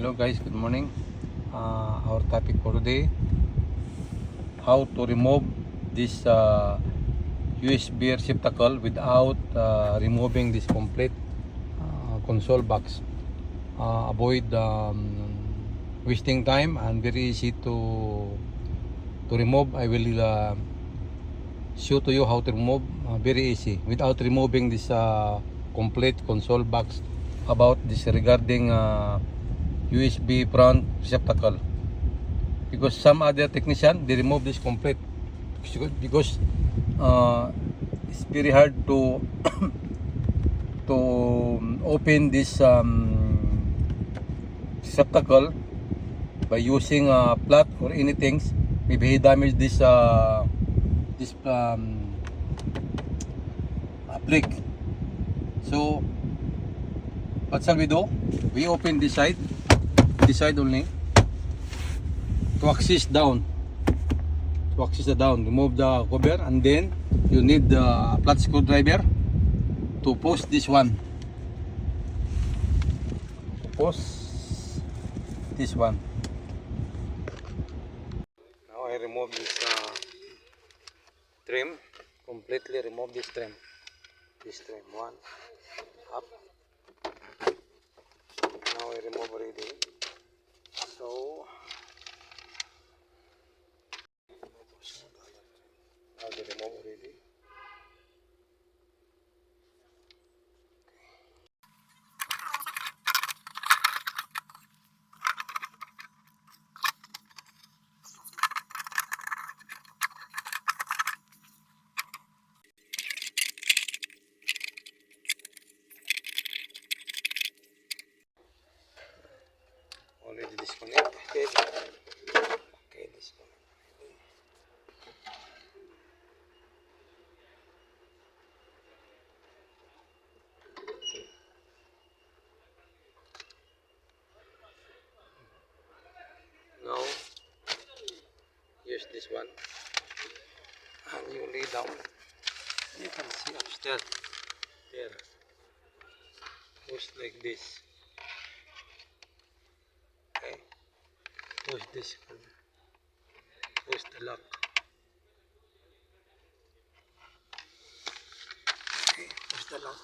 Hello guys, good morning. Our topic for today, how to remove this USB receptacle without removing this complete console box. Avoid wasting time and very easy to remove. I will show to you how to remove very easy without removing this complete console box. About this regarding USB front receptacle, because some other technician they remove this complete because it's very hard to to open this receptacle by using a flat or anything. Maybe he damaged this brick. So what shall we do? We open this side only to access down, remove the cover, and then you need the flat screwdriver to post this one, now I remove this trim, completely remove this trim, one up. Now I remove already. So now they remove already. Already disconnected. Okay, disconnect. Now use this one and you lay down. You can see upstairs there. Push like this. Okay. Push this. Push the lock. Okay. Push the lock.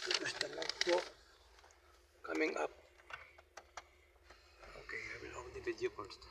Push the lock to coming up. Okay, I will off the video first.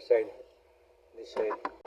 Side, this side.